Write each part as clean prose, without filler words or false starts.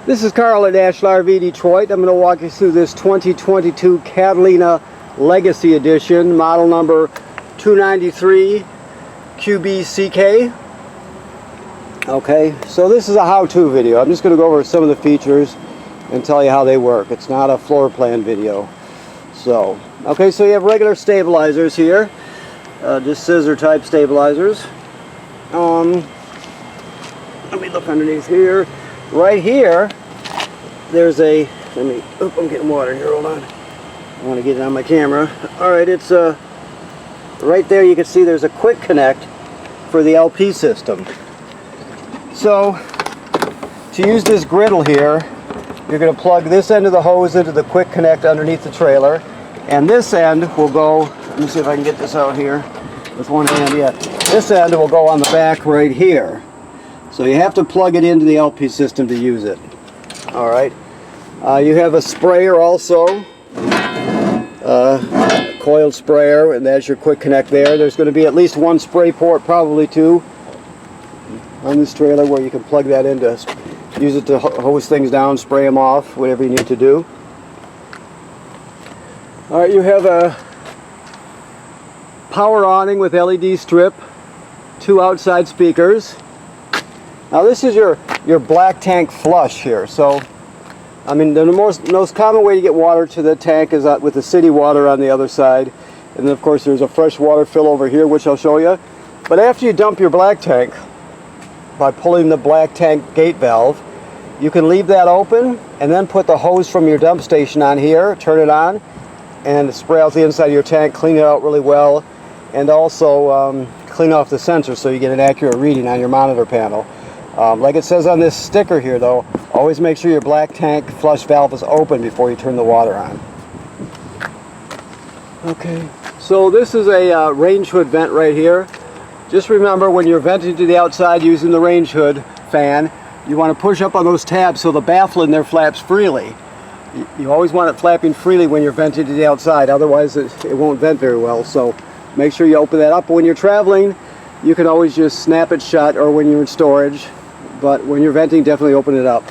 This is Carl at National RV Detroit. I'm going to walk you through this 2022 Catalina Legacy Edition, model number 293 QBCK. Okay, so this is a how-to video. I'm just going to go over some of the features and tell you how they work. It's not a floor plan video. So, okay, so you have regular stabilizers here, just scissor type stabilizers. Let me look underneath here. Right here, there's a, I'm getting water here, hold on. I want to get it on my camera. Alright, it's right there you can see there's a quick connect for the LP system. So, to use this griddle here, you're going to plug this end of the hose into the quick connect underneath the trailer, and this end will go, let me see if I can get this out here with one hand, yeah. This end will go on the back right here. So you have to plug it into the LP system to use it. Alright. You have a sprayer also, a coiled sprayer, and that's your quick connect there. There's going to be at least one spray port, probably two, on this trailer where you can plug that in to use it to hose things down, spray them off, whatever you need to do. Alright, you have a power awning with LED strip, two outside speakers. Now this is your black tank flush here. So, I mean, the most common way to get water to the tank is with the city water on the other side. And then of course there's a fresh water fill over here, which I'll show you. But after you dump your black tank, by pulling the black tank gate valve, you can leave that open and then put the hose from your dump station on here, turn it on, and spray out the inside of your tank, clean it out really well, and also clean off the sensor so you get an accurate reading on your monitor panel. Like it says on this sticker here though, always make sure your black tank flush valve is open before you turn the water on. Okay, so this is a range hood vent right here. Just remember, when you're venting to the outside using the range hood fan, you want to push up on those tabs so the baffle in there flaps freely. You always want it flapping freely when you're venting to the outside, otherwise it won't vent very well. So make sure you open that up. When you're traveling, you can always just snap it shut, or when you're in storage. But when you're venting, definitely open it up.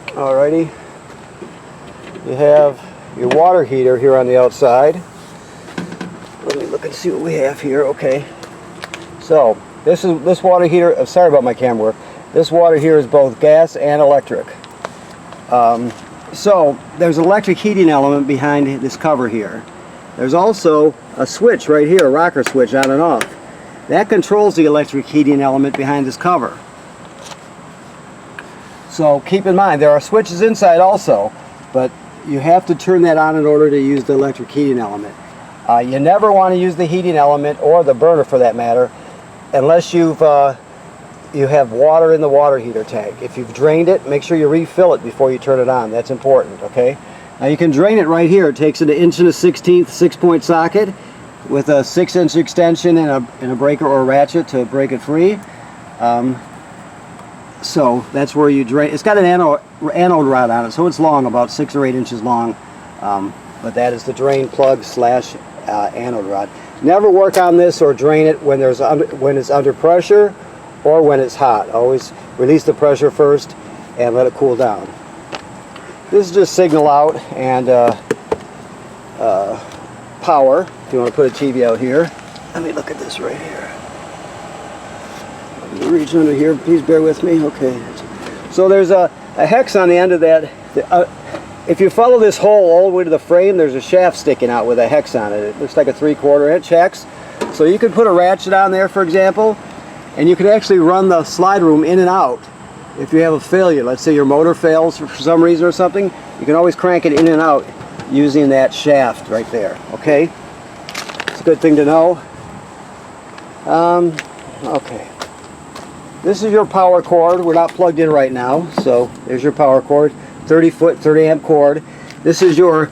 Alrighty. You have your water heater here on the outside. Let me look and see what we have here. Okay. So this water heater. Sorry about my camera work. This water here is both gas and electric. So there's an electric heating element behind this cover here. There's also a switch right here, a rocker switch on and off. That controls the electric heating element behind this cover. So keep in mind, there are switches inside also, but you have to turn that on in order to use the electric heating element. You never want to use the heating element, or the burner for that matter, unless you have water in the water heater tank. If you've drained it, make sure you refill it before you turn it on. That's important, okay? Now you can drain it right here. It takes an 1 1/16 6-point socket with a 6-inch extension and a breaker or a ratchet to break it free. So that's where you drain. It's got an anode rod on it, so it's long, about 6 or 8 inches long. But that is the drain plug slash anode rod. Never work on this or drain it when it's under pressure or when it's hot. Always release the pressure first and let it cool down. This is just signal out and power. If you want to put a TV out here. Let me look at this right here. Let me reach under here. Please bear with me. Okay. So there's a hex on the end of that. If you follow this hole all the way to the frame, there's a shaft sticking out with a hex on it. It looks like a 3/4 inch hex. So you could put a ratchet on there, for example, and you could actually run the slide room in and out. If you have a failure, let's say your motor fails for some reason or something, you can always crank it in and out using that shaft right there. Okay? It's a good thing to know. Okay. This is your power cord. We're not plugged in right now, so there's your power cord. 30-foot, 30-amp cord. This is your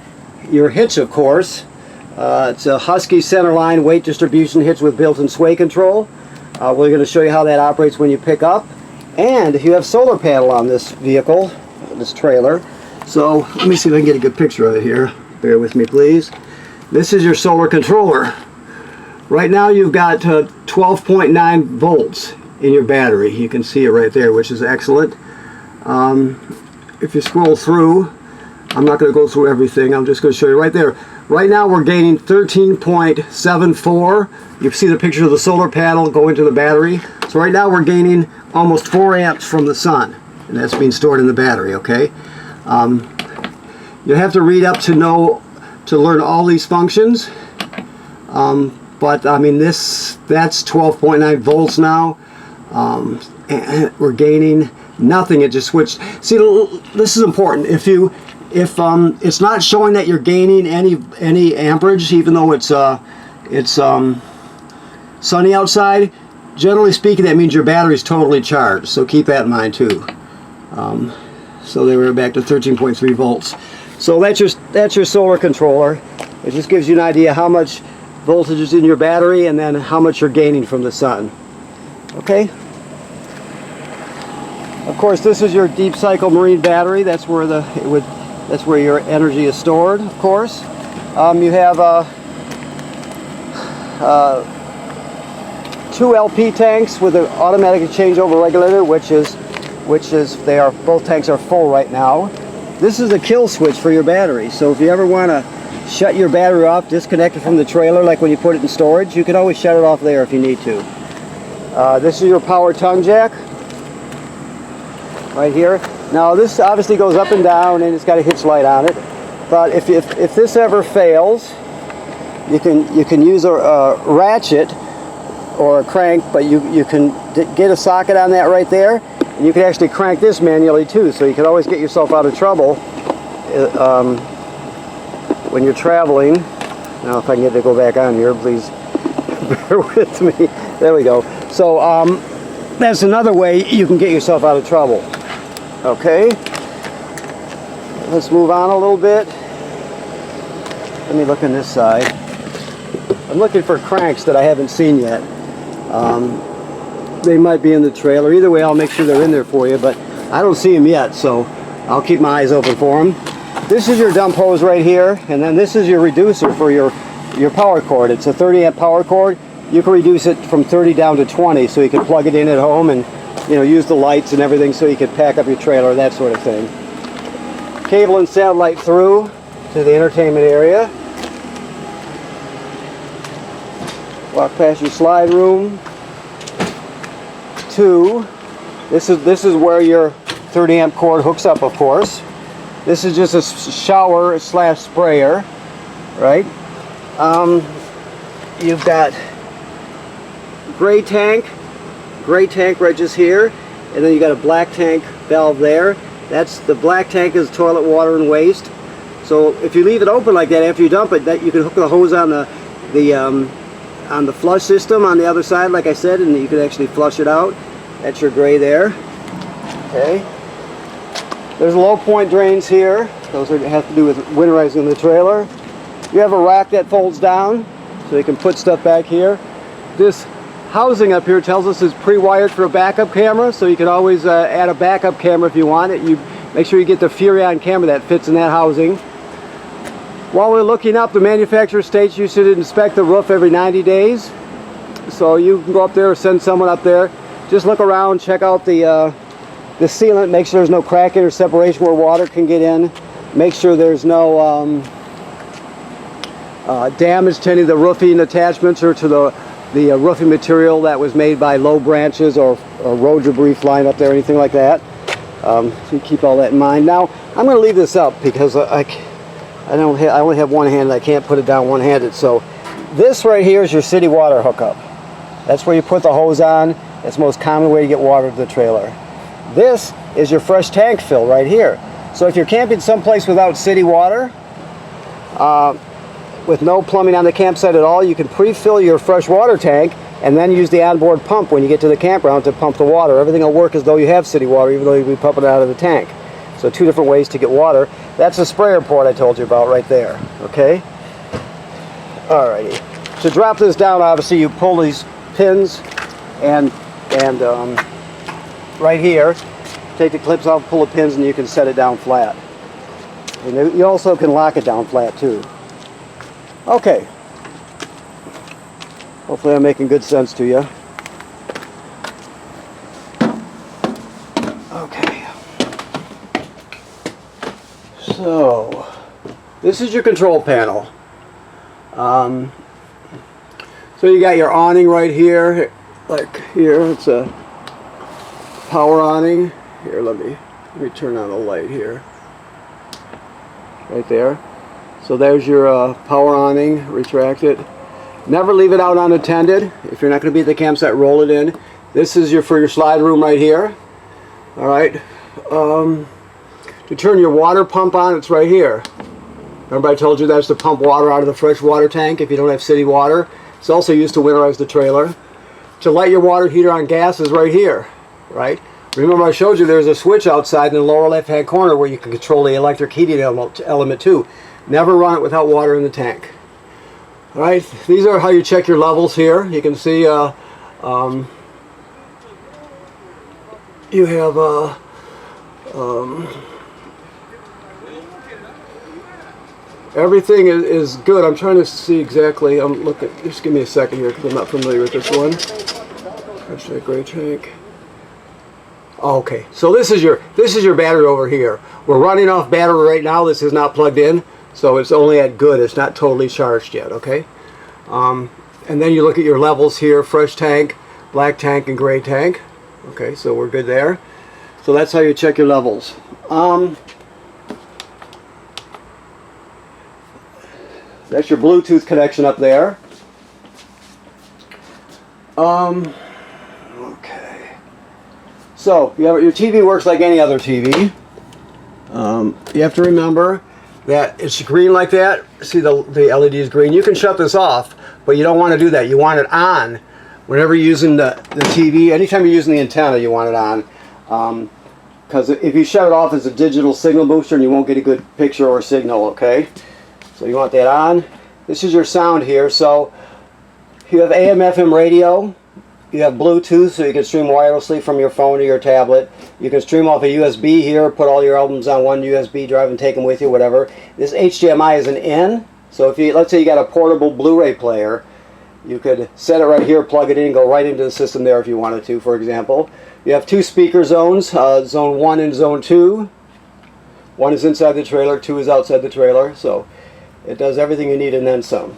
hitch, of course. It's a Husky centerline weight distribution hitch with built-in sway control. We're going to show you how that operates when you pick up. And you have solar panel on this vehicle, this trailer. So let me see if I can get a good picture of it here. Bear with me, please. This is your solar controller. Right now you've got 12.9 volts in your battery. You can see it right there, which is excellent. If you scroll through, I'm not going to go through everything. I'm just going to show you right there. Right now we're gaining 13.74. You can see the picture of the solar panel going to the battery. So right now we're gaining almost 4 amps from the sun, and that's being stored in the battery, okay? You have to read up to learn all these functions. But I mean, that's 12.9 volts now. And we're gaining nothing. It just switched. See, this is important. If it's not showing that you're gaining any amperage, even though it's sunny outside, generally speaking, that means your battery's totally charged. So keep that in mind too. So they were back to 13.3 volts. So that's your solar controller. It just gives you an idea how much voltage is in your battery and then how much you're gaining from the sun. Okay. Of course, this is your deep cycle marine battery. That's where that's where your energy is stored. Of course, you have 2 LP tanks with an automatic changeover regulator, which is both tanks are full right now. This is a kill switch for your battery. So if you ever want to shut your battery off, disconnect it from the trailer, like when you put it in storage, you can always shut it off there if you need to. This is your power tongue jack right here. Now this obviously goes up and down, and it's got a hitch light on it. But if this ever fails, you can use a ratchet or a crank, but you can get a socket on that right there, and you can actually crank this manually too. So you can always get yourself out of trouble when you're traveling. Now if I can get it to go back on here, please bear with me. There we go. So that's another way you can get yourself out of trouble. Okay, let's move on a little bit. Let me look on this side. I'm looking for cranks that I haven't seen yet. They might be in the trailer. Either way, I'll make sure they're in there for you, but I don't see them yet, so I'll keep my eyes open for them. This is your dump hose right here, and then this is your reducer for your power cord. It's a 30 amp power cord. You can reduce it from 30 down to 20, so you can plug it in at home and use the lights and everything, so you can pack up your trailer, that sort of thing. Cable and satellite through to the entertainment area. Walk past your slide room. This is where your 30 amp cord hooks up, of course. This is just a shower / sprayer, right? You've got gray tank right just here, and then you got a black tank valve there. That's the black tank is toilet water and waste. So if you leave it open like that after you dump it, that you can hook the hose on the flush system on the other side, like I said, and you can actually flush it out. That's your gray there. Okay. There's low point drains here. Those have to do with winterizing the trailer. You have a rack that folds down, so you can put stuff back here. This housing up here tells us is pre-wired for a backup camera, so you can always add a backup camera if you want it. You make sure you get the Furion camera that fits in that housing. While we're looking up, the manufacturer states you should inspect the roof every 90 days. So you can go up there or send someone up there. Just look around, check out the sealant, make sure there's no cracking or separation where water can get in. Make sure there's no damage to any of the roofing attachments or to the roofing material that was made by low branches or road debris flying up there, anything like that. So you keep all that in mind. Now, I'm going to leave this up because I only have one hand and I can't put it down one-handed. So this right here is your city water hookup. That's where you put the hose on. That's the most common way to get water to the trailer. This is your fresh tank fill right here. So if you're camping someplace without city water, with no plumbing on the campsite at all, you can pre-fill your fresh water tank and then use the onboard pump when you get to the campground to pump the water. Everything will work as though you have city water, even though you'll be pumping it out of the tank. So 2 different ways to get water. That's the sprayer port I told you about right there. Okay? Alrighty. To drop this down, obviously you pull these pins and right here, take the clips off, pull the pins, and you can set it down flat. And you also can lock it down flat too. Okay. Hopefully I'm making good sense to you. Okay. So this is your control panel. So you got your awning right here, like here. It's a power awning. Here, let me turn on the light here. Right there. So there's your power awning. Retract it. Never leave it out unattended. If you're not going to be at the campsite, roll it in. This is for your slide room right here. All right. To turn your water pump on, it's right here. Remember I told you that's to pump water out of the fresh water tank if you don't have city water. It's also used to winterize the trailer. To light your water heater on gas is right here. Right. Remember I showed you there's a switch outside in the lower left hand corner where you can control the electric heating element too. Never run it without water in the tank. Alright, these are how you check your levels here. You can see you have everything is good. I'm trying to see exactly. I'm looking. Just give me a second here because I'm not familiar with this one. Hashtag gray tank. Oh, okay, so this is your battery over here. We're running off battery right now. This is not plugged in. So it's only at good, it's not totally charged yet, okay? And then you look at your levels here, fresh tank, black tank, and gray tank. Okay, so we're good there. So that's how you check your levels. That's your Bluetooth connection up there. Okay. So your TV works like any other TV. You have to remember that it's green like that. See the LED is green. You can shut this off, but you don't want to do that. You want it on whenever you're using the TV. Anytime you're using the antenna, you want it on. Because if you shut it off as a digital signal booster, and you won't get a good picture or signal, okay? So you want that on. This is your sound here. So you have AM, FM radio. You have Bluetooth, so you can stream wirelessly from your phone to your tablet. You can stream off a USB here, put all your albums on one USB drive and take them with you, whatever. This HDMI is an in, so if you, let's say you got a portable Blu-ray player, you could set it right here, plug it in, and go right into the system there if you wanted to, for example. You have two speaker zones, zone 1 and zone 2. 1 is inside the trailer, 2 is outside the trailer, so it does everything you need and then some.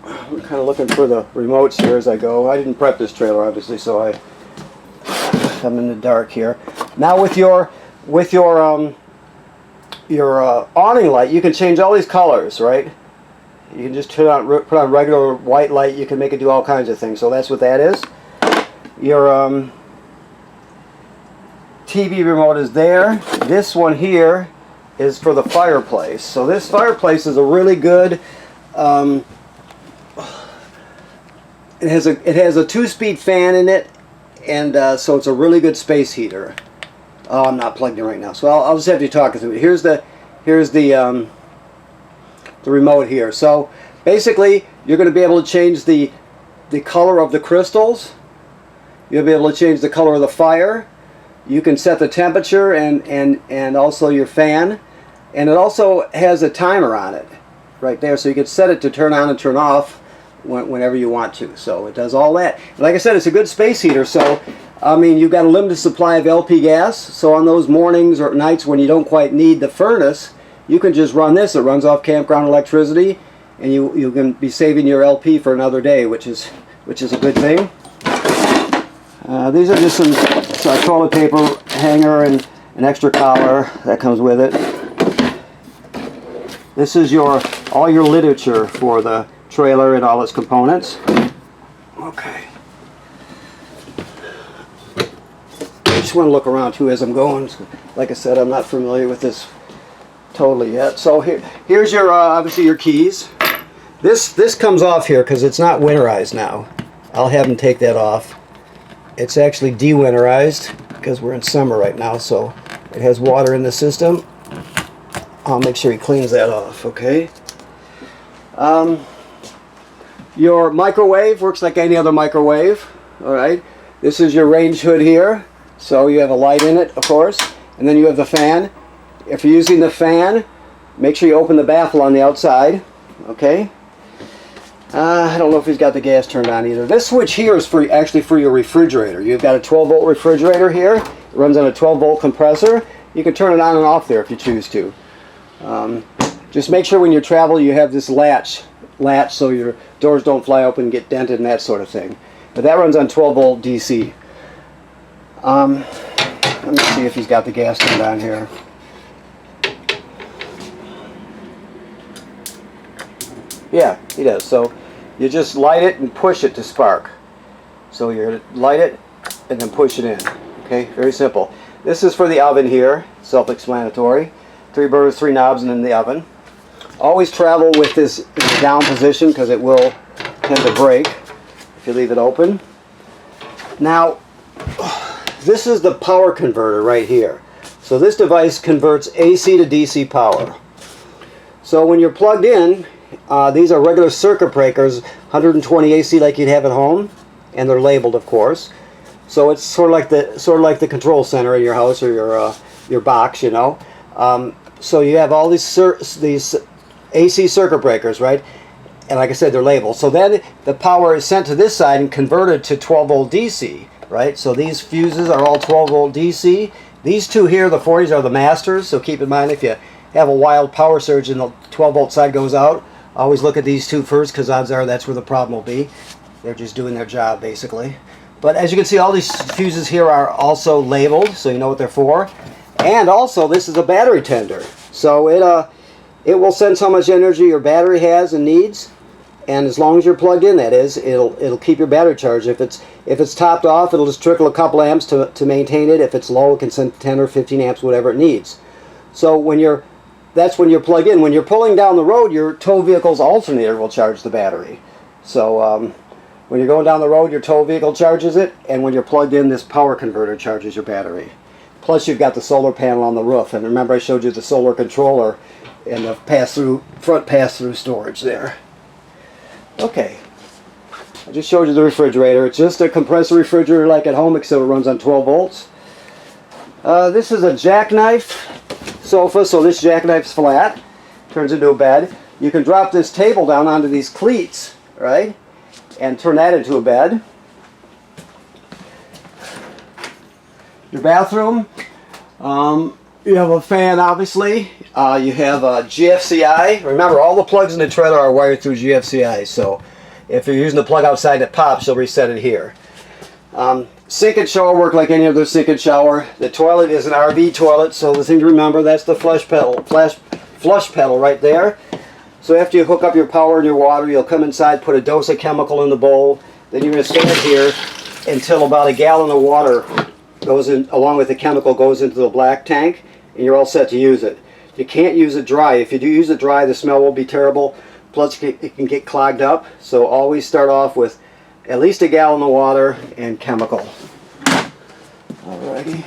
I'm kind of looking for the remotes here as I go. I didn't prep this trailer obviously, so I'm in the dark here. Now with your awning light, you can change all these colors, right? You can just put on regular white light. You can make it do all kinds of things. So that's what that is. Your TV remote is there. This one here is for the fireplace. So this fireplace is a really good. It has a 2-speed fan in it, and so it's a really good space heater. Oh, I'm not plugged in right now, so I'll just have to talk through it. Here's the remote here. So basically, you're going to be able to change the color of the crystals. You'll be able to change the color of the fire. You can set the temperature and also your fan, and it also has a timer on it right there, so you can set it to turn on and turn off whenever you want to. So it does all that. And like I said, it's a good space heater. So I mean, you've got a limited supply of LP gas. So on those mornings or nights when you don't quite need the furnace, you can just run this. It runs off campground electricity, and you can be saving your LP for another day, which is a good thing. These are just some toilet paper hanger and an extra collar that comes with it. This is all your literature for the trailer and all its components. Okay. I just want to look around too as I'm going. Like I said, I'm not familiar with this totally yet. So here's your obviously your keys. This comes off here because it's not winterized now. I'll have him take that off. It's actually de-winterized because we're in summer right now, so it has water in the system. I'll make sure he cleans that off, okay? Your microwave works like any other microwave, alright? This is your range hood here, so you have a light in it, of course, and then you have the fan. If you're using the fan, make sure you open the baffle on the outside, okay? I don't know if he's got the gas turned on either. This switch here is actually for your refrigerator. You've got a 12-volt refrigerator here. It runs on a 12-volt compressor. You can turn it on and off there if you choose to. Just make sure when you travel you have this latch so your doors don't fly open and get dented and that sort of thing. But that runs on 12 volt DC. Let me see if he's got the gas turned on here. Yeah, he does. So you just light it and push it to spark. So you light it and then push it in. Okay, very simple. This is for the oven here, self-explanatory. 3 burners, 3 knobs, and in the oven. Always travel with this in the down position because it will tend to break if you leave it open. Now, this is the power converter right here. So this device converts AC to DC power. So when you're plugged in, these are regular circuit breakers, 120 AC like you'd have at home, and they're labeled, of course. So it's sort of like the control center in your house or your box, you know. So you have all these AC circuit breakers, right? And like I said, they're labeled. So then the power is sent to this side and converted to 12 volt DC, right? So these fuses are all 12 volt DC. These two here, the 40s, are the masters. So keep in mind, if you have a wild power surge and the 12 volt side goes out, always look at these two first, because odds are that's where the problem will be. They're just doing their job, basically. But as you can see, all these fuses here are also labeled, so you know what they're for. And also, this is a battery tender. So it will sense how much energy your battery has and needs. And as long as you're plugged in, that is, it'll keep your battery charged. If it's topped off, it'll just trickle a couple amps to maintain it. If it's low, it can send 10 or 15 amps, whatever it needs. So that's when you're plugged in. When you're pulling down the road, your tow vehicle's alternator will charge the battery. So when you're going down the road, your tow vehicle charges it, and when you're plugged in, this power converter charges your battery. Plus, you've got the solar panel on the roof, and remember I showed you the solar controller and the front pass-through storage there. Okay, I just showed you the refrigerator. It's just a compressor refrigerator like at home, except it runs on 12 volts. This is a jackknife sofa, so this jackknife's flat, turns into a bed. You can drop this table down onto these cleats, right, and turn that into a bed. Your bathroom, you have a fan, obviously. You have a GFCI. Remember, all the plugs in the trailer are wired through GFCI, so if you're using the plug outside and it pops, you'll reset it here. Sink and shower work like any other sink and shower. The toilet is an RV toilet, so the thing to remember, that's the flush pedal right there. So after you hook up your power and your water, you'll come inside, put a dose of chemical in the bowl. Then you're going to stand here until about a gallon of water goes in, along with the chemical, goes into the black tank, and you're all set to use it. You can't use it dry. If you do use it dry, the smell will be terrible. Plus, it can get clogged up. So always start off with at least a gallon of water and chemical. Alrighty.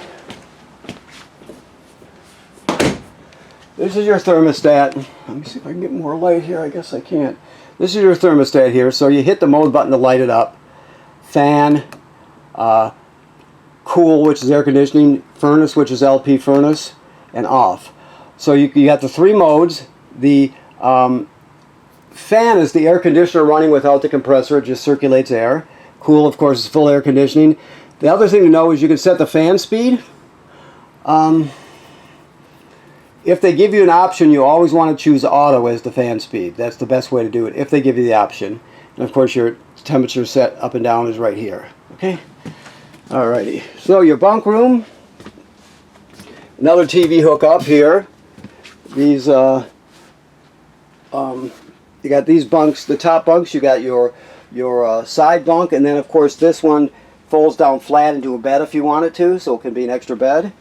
This is your thermostat. Let me see if I can get more light here. I guess I can't. This is your thermostat here. So you hit the mode button to light it up. Fan, cool, which is air conditioning, furnace, which is LP furnace, and off. So you got the 3 modes. The fan is the air conditioner running without the compressor. It just circulates air. Cool, of course, is full air conditioning. The other thing to know is you can set the fan speed. If they give you an option, you always want to choose auto as the fan speed. That's the best way to do it, if they give you the option. And of course, your temperature set up and down is right here. Okay? Alrighty. So your bunk room. Another TV hookup here. These, you got these bunks, the top bunks. You got your side bunk, and then of course this one folds down flat into a bed if you want it to, so it can be an extra bed.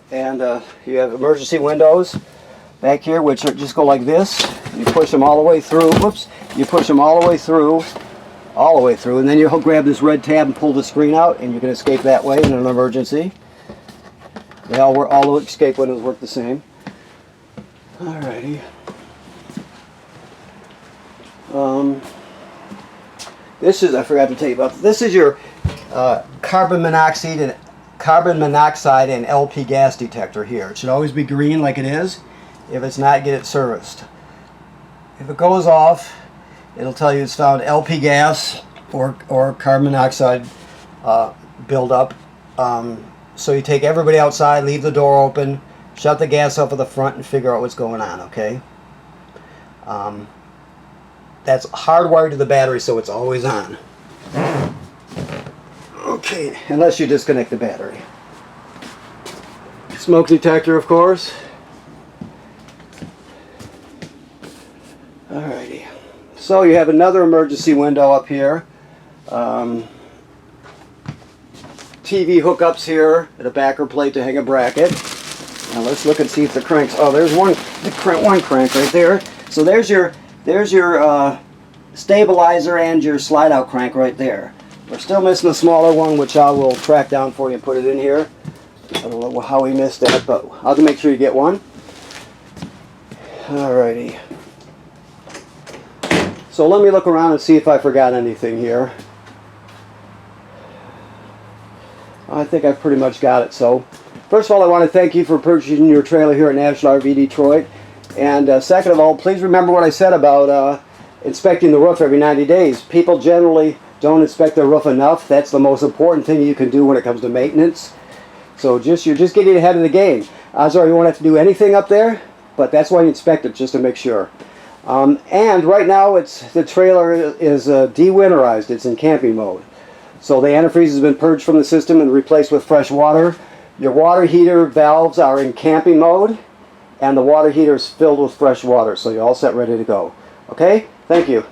And you have emergency windows back here, which just go like this. You push them all the way through. Whoops! You push them all the way through, and then you'll grab this red tab and pull the screen out, and you can escape that way in an emergency. They all the escape windows work the same. Alrighty. This is, I forgot to tell you about, this is your carbon monoxide and LP gas detector here. It should always be green like it is. If it's not, get it serviced. If it goes off, it'll tell you it's found LP gas or carbon monoxide buildup. So you take everybody outside, leave the door open, shut the gas off at the front and figure out what's going on, okay? That's hardwired to the battery, so it's always on. Okay, unless you disconnect the battery. Smoke detector, of course. Alrighty. So you have another emergency window up here. TV hookups here, and a backer plate to hang a bracket. Now let's look and see if the cranks. Oh, there's one crank right there. So there's your stabilizer and your slide out crank right there. We're still missing a smaller one, which I will track down for you and put it in here. I don't know how we missed that, but I'll make sure you get one. Alrighty. So let me look around and see if I forgot anything here. I think I've pretty much got it. So, first of all, I want to thank you for purchasing your trailer here at National RV Detroit. And second of all, please remember what I said about inspecting the roof every 90 days. People generally don't inspect their roof enough. That's the most important thing you can do when it comes to maintenance. So you're just getting ahead of the game. Sorry, you won't have to do anything up there, but that's why you inspect it, just to make sure. And right now, the trailer is de-winterized. It's in camping mode. So the antifreeze has been purged from the system and replaced with fresh water. Your water heater valves are in camping mode, and the water heater is filled with fresh water. So you're all set, ready to go. Okay? Thank you.